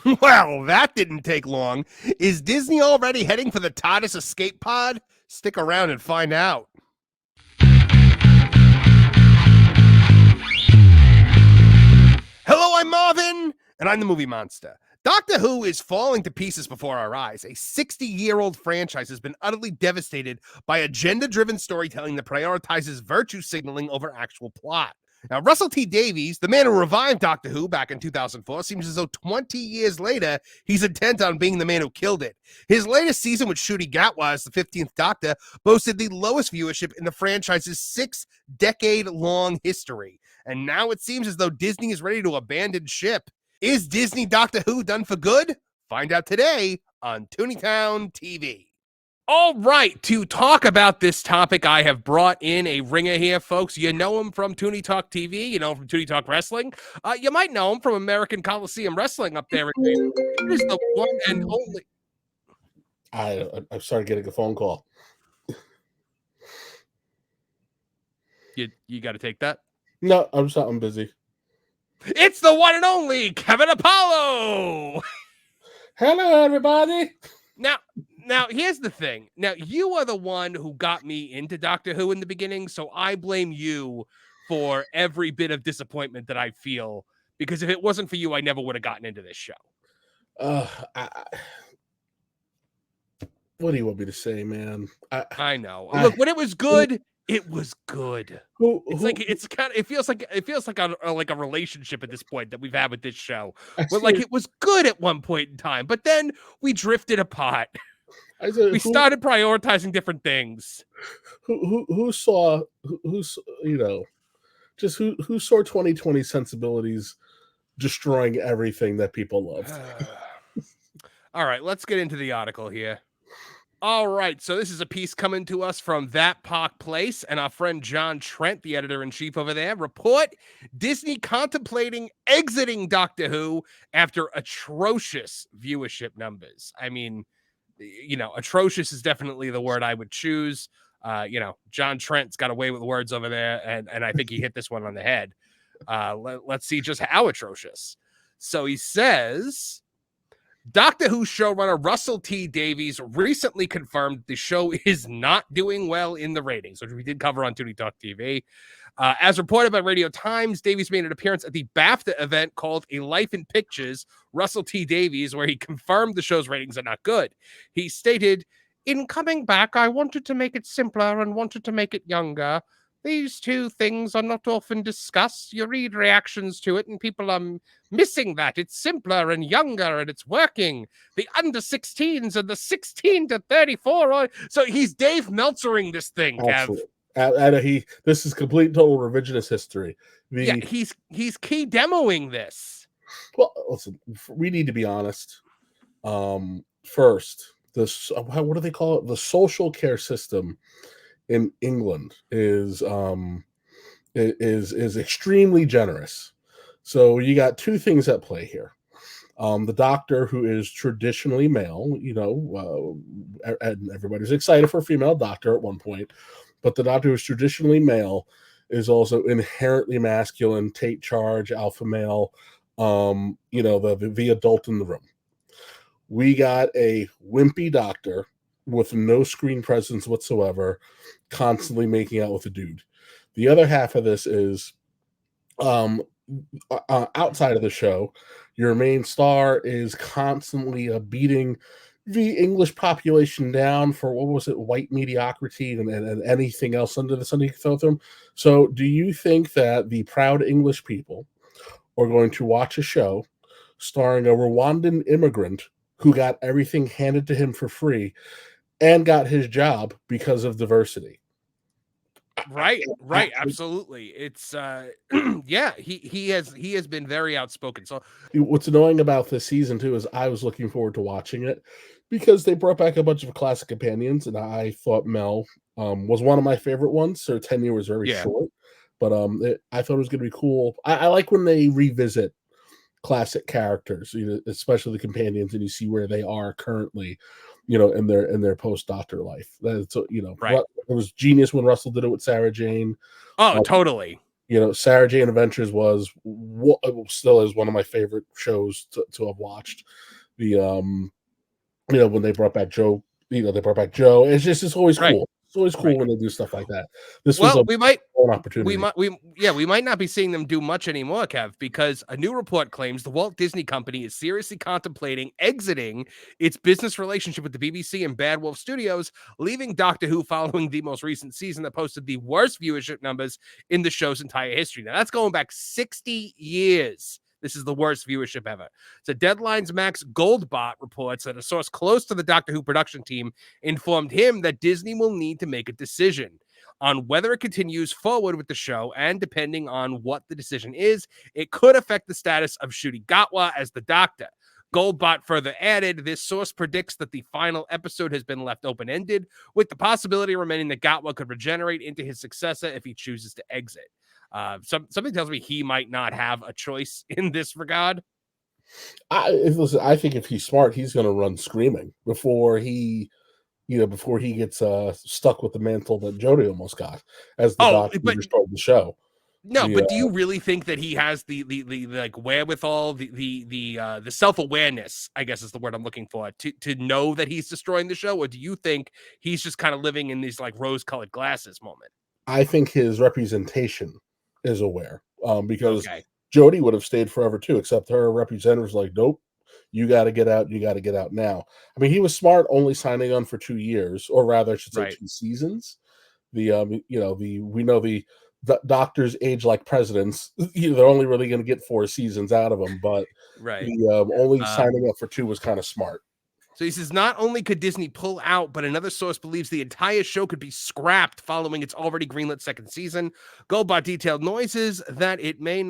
Well, that didn't take long. Is Disney already heading for the TARDIS escape pod? Stick around and find out. Hello, I'm Marvin, and I'm the Movie Monster. Doctor Who is falling to pieces before our eyes. A 60-year-old franchise has been utterly devastated by agenda-driven storytelling that prioritizes virtue signaling over actual plot. Now, Russel T Davies, the man who revived Doctor Who back in 2004, seems as though 20 years later, he's intent on being the man who killed it. His latest season with Ncuti Gatwa as the 15th Doctor boasted the lowest viewership in the franchise's 6-decade-long history. And now it seems as though Disney is ready to abandon ship. Is Disney Doctor Who done for good? Find out today on Tooneytown TV. All right, to talk about this topic, I have brought in a ringer here, folks. You know him from Tooney Talk TV, you know him from Tooney Talk Wrestling. You might know him from American Coliseum Wrestling up there. It is the one and only. I started getting a phone call. You got to take that? No, I'm busy. It's the one and only Kevin Apollo. Hello, everybody. Now, here's the thing. Now, you are the one who got me into Doctor Who in the beginning, so I blame you for every bit of disappointment that I feel, because if it wasn't for you, I never would have gotten into this show. What do you want me to say, man? I know. Look, when it was good, it was good. It feels like a relationship at this point that we've had with this show. Where like it was good at one point in time, but then we drifted apart. We started prioritizing different things. Who saw 2020 sensibilities destroying everything that people loved? All right, let's get into the article here. All right, so this is a piece coming to us from That Park Place, and our friend John Trent, the editor-in-chief over there, report Disney contemplating exiting Doctor Who after atrocious viewership numbers. I mean, atrocious is definitely the word I would choose. John Trent's got away with words over there, and I think he hit this one on the head. Let's see just how atrocious. So he says, Doctor Who showrunner Russel T Davies recently confirmed the show is not doing well in the ratings, which we did cover on Tooney Talk TV. As reported by Radio Times, Davies made an appearance at the BAFTA event called A Life in Pictures, Russel T Davies, where he confirmed the show's ratings are not good. He stated, "In coming back, I wanted to make it simpler and wanted to make it younger. These two things are not often discussed. You read reactions to it and people are missing that. It's simpler and younger and it's working. The under 16s and the 16 to 34. So he's Dave Meltzering this thing, Kev. This is complete total revisionist history. He's key demoing this. Well, listen, we need to be honest. First, what do they call it? The social care system in England is extremely generous. So you got two things at play here. The doctor, who is traditionally male, and everybody's excited for a female doctor at one point, but the doctor who is traditionally male is also inherently masculine, take charge, alpha male, the adult in the room. We got a wimpy doctor with no screen presence whatsoever, constantly making out with a dude. The other half of this is outside of the show, your main star is constantly beating the English population down for, white mediocrity and anything else under the sun you can throw them. So do you think that the proud English people are going to watch a show starring a Rwandan immigrant who got everything handed to him for free and got his job because of diversity? Right. Absolutely. It's he has been very outspoken. So what's annoying about this season too is I was looking forward to watching it because they brought back a bunch of classic companions, and I thought Mel was one of my favorite ones. Her tenure was very short, but I thought it was going to be cool. I like when they revisit classic characters, especially the companions, and you see where they are currently, in their post-Doctor life. That's right. It was genius when Russell did it with Sarah Jane. Oh, totally. Sarah Jane Adventures still is one of my favorite shows to have watched. The when they brought back Joe, it's always Right. cool. It's always cool Right. when they do stuff like that. This was Well, an opportunity. We might not be seeing them do much anymore, Kev, because a new report claims the Walt Disney Company is seriously contemplating exiting its business relationship with the BBC and Bad Wolf Studios, leaving Doctor Who following the most recent season that posted the worst viewership numbers in the show's entire history. Now, that's going back 60 years. This is the worst viewership ever. So Deadline's Max Goldbot reports that a source close to the Doctor Who production team informed him that Disney will need to make a decision on whether it continues forward with the show, and depending on what the decision is, it could affect the status of Ncuti Gatwa as the Doctor. Goldbot further added, this source predicts that the final episode has been left open-ended, with the possibility remaining that Gatwa could regenerate into his successor if he chooses to exit. Something tells me he might not have a choice in this regard. I think if he's smart, he's going to run screaming before he gets stuck with the mantle that Jodie almost got as the Doctor who destroyed the show. No, but do you really think that he has the like wherewithal, the self-awareness, I guess is the word I'm looking for, to know that he's destroying the show? Or do you think he's just kind of living in these like rose-colored glasses moment? I think his representation is aware, because Okay. Jodie would have stayed forever too, except her representative's like, nope, you got to get out. You got to get out now. I mean, he was smart only signing on for 2 years, or rather, I should say 2 seasons. We know the doctors age like presidents. They're only really going to get 4 seasons out of them, but only signing up for 2 was kind of smart. So he says, not only could Disney pull out, but another source believes the entire show could be scrapped following its already greenlit second season. Goldbot detailed noise is that it may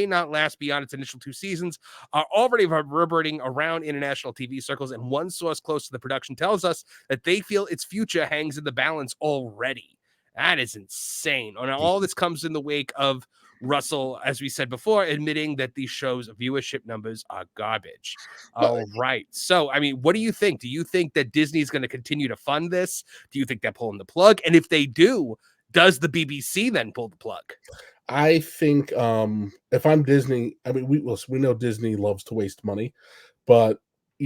not last beyond its initial 2 seasons, are already reverberating around international TV circles, and one source close to the production tells us that they feel its future hangs in the balance already. That is insane. And all this comes in the wake of Russell, as we said before, admitting that these shows' viewership numbers are garbage. All right. So, I mean, what do you think? Do you think that Disney is going to continue to fund this? Do you think they're pulling the plug? And if they do, does the BBC then pull the plug? I think if I'm Disney, I mean, we know Disney loves to waste money, but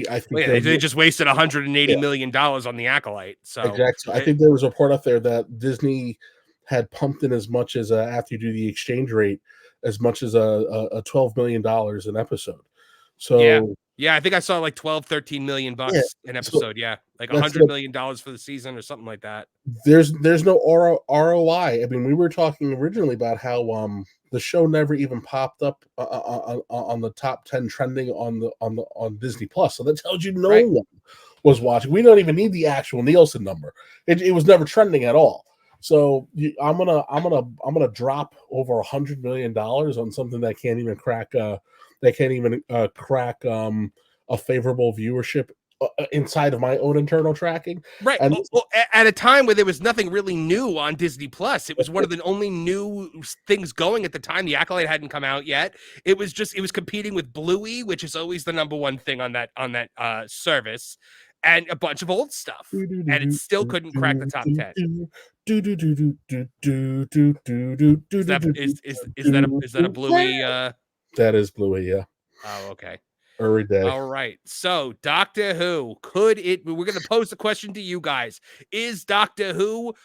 I think they just wasted $180 million on the Acolyte. So exactly. I think there was a report out there that Disney had pumped in as much as after you do the exchange rate, as much as a $12 million an episode. So yeah, I think I saw like 12-13 million bucks an episode. So like $100 million for the season or something like that. There's no ROI. I mean, we were talking originally about how the show never even popped up on the top 10 trending on Disney Plus. So that tells you no one was watching. We don't even need the actual Nielsen number. It was never trending at all. So I'm gonna drop over $100 million on something that can't even crack a favorable viewership inside of my own internal tracking. Right. And at a time where there was nothing really new on Disney Plus. It was one of the only new things going at the time. The Acolyte hadn't come out yet. It was competing with Bluey, which is always the number one thing on that service, and a bunch of old stuff. And it still couldn't crack the top 10. Is that a Bluey? That is Bluey, yeah. Oh, okay. Every day. All right. So, Doctor Who, we're going to pose the question to you guys. Is Doctor Who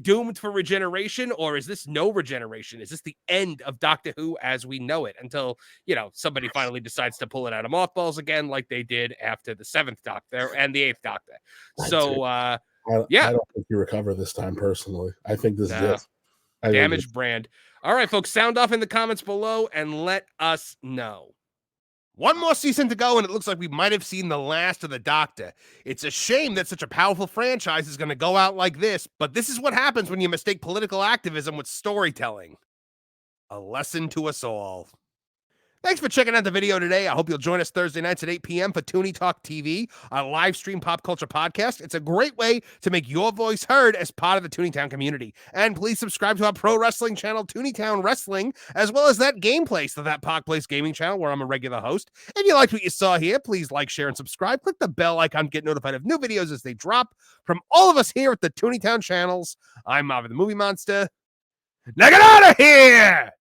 doomed for regeneration, or is this no regeneration? Is this the end of Doctor Who as we know it until, somebody finally decides to pull it out of mothballs again, like they did after the 7th Doctor and the 8th Doctor? So, I don't think you recover this time personally. I think this is it. Damaged brand. All right, folks, sound off in the comments below and let us know. One more season to go, and it looks like we might have seen the last of the Doctor. It's a shame that such a powerful franchise is going to go out like this, but this is what happens when you mistake political activism with storytelling. A lesson to us all. Thanks for checking out the video today. I hope you'll join us Thursday nights at 8 p.m. for Tooney Talk TV, a live stream pop culture podcast. It's a great way to make your voice heard as part of the Tooneytown community. And please subscribe to our pro wrestling channel, Tooneytown Wrestling, as well as that Game Place, That Park Place gaming channel, where I'm a regular host. If you liked what you saw here, please like, share, and subscribe. Click the bell icon to get notified of new videos as they drop. From all of us here at the Tooneytown channels, I'm Marvin the Movie Monster. Now get out of here!